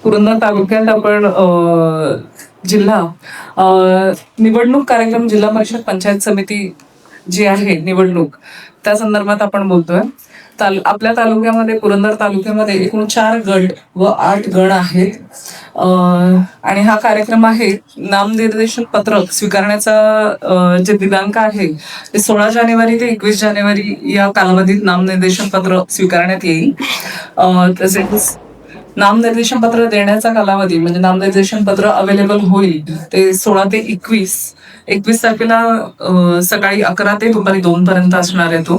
पुरंदर तालुक्यात आपण जिल्हा निवडणूक कार्यक्रम जिल्हा परिषद पंचायत समिती जी आहे निवडणूक त्या संदर्भात आपण बोलतोय. आपल्या तालुक्यामध्ये पुरंदर तालुक्यामध्ये एकूण 4 गट व 8 गण आहेत. आणि हा कार्यक्रम आहे नामनिर्देशन पत्रक स्वीकारण्याचा जे दिनांक आहे ते 16 जानेवारी ते 21 जानेवारी या कालावधीत नामनिर्देशन पत्र स्वीकारण्यात येईल. तसेच नामनिर्देशन पत्र देण्याचा कालावधी म्हणजे नामनिर्देशन पत्र अवेलेबल होईल ते 16 ते 21 तारखेला सकाळी 11 ते दुपारी 2 पर्यंत असणार आहे तो.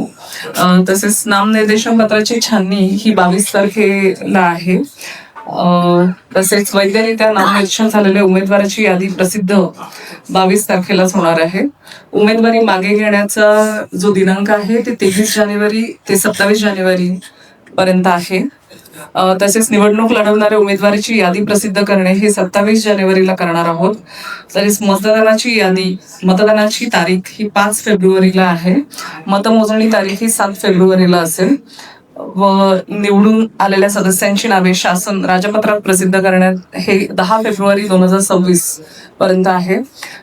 तसेच नामनिर्देशन पत्राची छाननी ही 22 तारखेला आहे. तसेच वैधरित्या नामनिर्देशन झालेल्या उमेदवाराची यादी प्रसिद्ध 22 तारखेलाच होणार आहे. उमेदवारी मागे घेण्याचा जो दिनांक आहे ते 23 जानेवारी ते 27 जानेवारी पर्यंत आहे. तसेच निवडणूक लढवणाऱ्या उमेदवाराची यादी प्रसिद्ध करणे हे 27 जानेवारीला करणार आहोत. तसेच मतदानाची तारीख ही 5 फेब्रुवारीला आहे. मतमोजणी तारीख ही 7 फेब्रुवारीला असेल व निवडून आलेल्या सदस्यांची नावे शासन राजपत्रात प्रसिद्ध करण्यात हे 10 फेब्रुवारी 2026 पर्यंत आहे.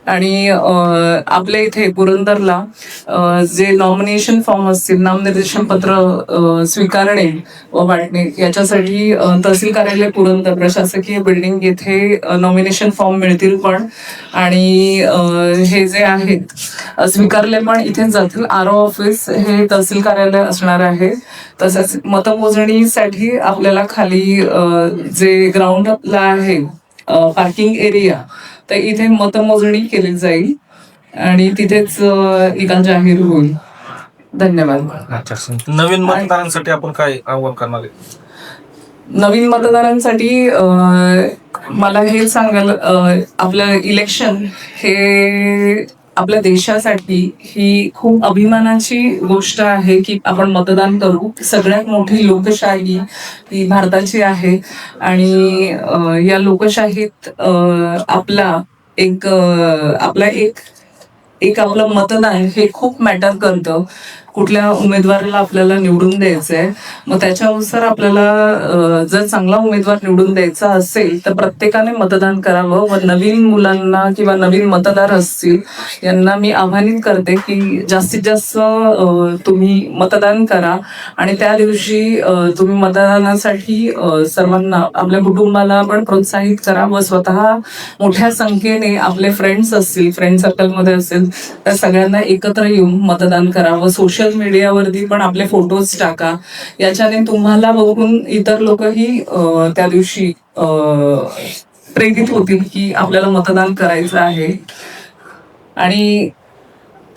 आणि आपल्या इथे पुरंदरला जे नॉमिनेशन फॉर्म असतील नामनिर्देशन पत्र स्वीकारणे व वाटणे याच्यासाठी तहसील कार्यालय पुरंदर प्रशासकीय बिल्डिंग येथे नॉमिनेशन फॉर्म मिळतील पण. आणि हे जे आहेत स्वीकारले पण इथेच जातील. RO ऑफिस हे तहसील कार्यालय असणार आहे. तसंच मतमोजणीसाठी आपल्याला खाली जे ग्राउंडला आहे पार्किंग एरिया तर इथे मतमोजणी केली जाईल आणि तिथेच निकाल जाहीर होईल. धन्यवाद. नवीन मतदारांसाठी आपण काय आव्हान करणार आहे? नवीन मतदारांसाठी मला हे सांगायला आपलं इलेक्शन हे आपल्या देशासाठी ही खूप अभिमानाची गोष्ट आहे की आपण मतदान करू. सगळ्यात मोठी लोकशाही ही भारताची आहे आणि या लोकशाहीत आपलं मतदान हे खूप मॅटर करतं. कुठल्या उमेदवाराला आपल्याला निवडून द्यायचंय मग त्याच्यानुसार आपल्याला जर चांगला उमेदवार निवडून द्यायचा असेल तर प्रत्येकाने मतदान करावं. व नवीन मुलांना किंवा नवीन मतदार असतील यांना मी आवाहन करते की जास्तीत जास्त तुम्ही मतदान करा आणि त्या दिवशी तुम्ही मतदानासाठी सर्वांना आपल्या कुटुंबाला पण प्रोत्साहित करा व स्वतः मोठ्या संख्येने आपले फ्रेंड्स असतील फ्रेंड सर्कलमध्ये असेल तर सगळ्यांना एकत्र येऊन मतदान करा व सोशल मीडियावरती पण आपले फोटोज टाका. याच्याने तुम्हाला बघून इतर लोकही त्या दिवशी प्रेरित होतील की आपल्याला मतदान करायचं आहे. आणि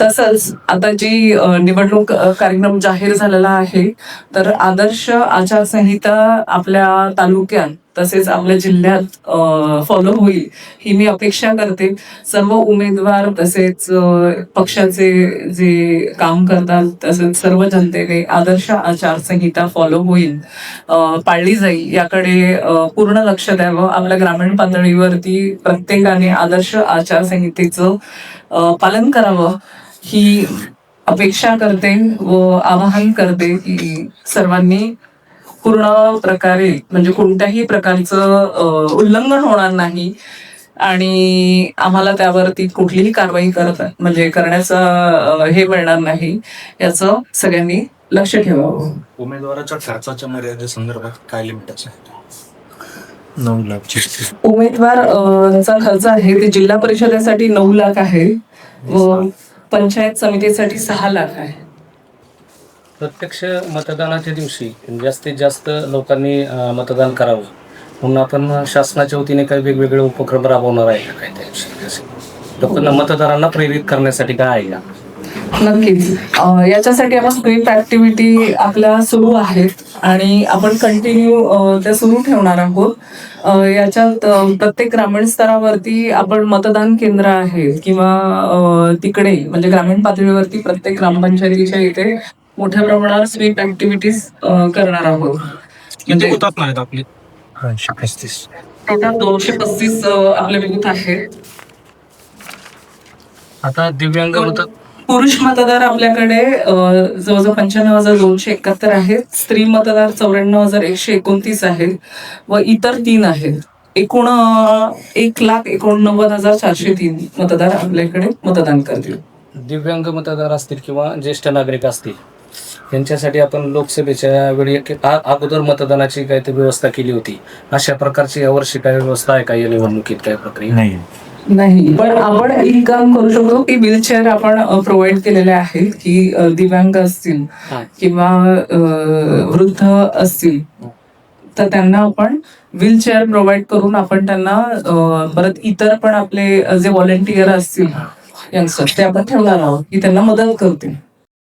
तसंच आता जी निवडणूक कार्यक्रम जाहीर झालेला आहे तर आदर्श आचारसंहिता आपल्या तालुक्यात तसेच आपल्या जिल्ह्यात फॉलो होईल ही मी अपेक्षा करते. सर्व उमेदवार तसेच पक्षाचे जे काम करतात तसेच सर्व जनतेने आदर्श आचारसंहिता फॉलो होईल पाळली जाईल याकडे पूर्ण लक्ष द्यावं. आपल्या ग्रामीण पातळीवरती प्रत्येकाने आदर्श आचारसंहितेचं पालन करावं ही अपेक्षा करते व आवाहन करते की सर्वांनी पूर्ण प्रकारे म्हणजे कोणत्याही प्रकारचं उल्लंघन होणार नाही आणि आम्हाला त्यावरती कुठलीही कारवाई करण्याचं हे मिळणार नाही याचं सगळ्यांनी लक्ष ठेवावं. उमेदवाराच्या खर्चाच्या मर्यादेसंदर्भात काय लिमिट असेल? 9 लाख उमेदवारचा खर्च आहे ते जिल्हा परिषदेसाठी 9 लाख आहे व पंचायत समितीसाठी 6 लाख आहे. प्रत्यक्ष मतदानाच्या दिवशी जास्तीत जास्त लोकांनी मतदान करावं म्हणून आपण शासनाच्या वतीने काही वेगवेगळे उपक्रम राबवणार आहे का? काय त्या दिवशी लोकांना मतदारांना प्रेरित करण्यासाठी काय आहे का? नक्कीच याच्यासाठी आपण स्वीप ऍक्टिव्हिटी आपल्या सुरू आहेत आणि आपण कंटिन्यू त्या सुरू ठेवणार आहोत. याच्यात प्रत्येक ग्रामीण स्तरावरती आपण मतदान केंद्र आहे किंवा तिकडे म्हणजे ग्रामीण पातळीवरती प्रत्येक ग्रामपंचायतीच्या इथे मोठ्या प्रमाणावर स्वीप ऍक्टिव्हिटीज करणार आहोत. म्हणजे आपले टोटल 235 आपले बूथ आहेत. आता दिव्यांग पुरुष मतदार आपल्याकडे जवळजवळ 95,271 आहेत. स्त्री मतदार 94,129 आहेत व इतर 3 आहेत. एकूण 1,89,403 मतदार आपल्याकडे मतदान करतील. दिव्यांग मतदार असतील किंवा ज्येष्ठ नागरिक असतील यांच्यासाठी आपण लोकसभेच्या वेळी अगोदर मतदानाची काहीतरी व्यवस्था केली होती. अशा प्रकारची यावर्षी काय व्यवस्था आहे का या निवडणुकीत काय प्रक्रिया? नाही, पण आपण एक काम करू शकतो की व्हीलचेअर आपण प्रोव्हाइड केलेले आहेत की दिव्यांग असतील किंवा वृद्ध असतील तर त्यांना आपण व्हीलचेअर प्रोव्हाइड करून आपण त्यांना परत इतर पण आपले जे व्हॉलेंटियर असतील यंगस्टर ते आपण ठेवणार आहोत की त्यांना मदत करतील.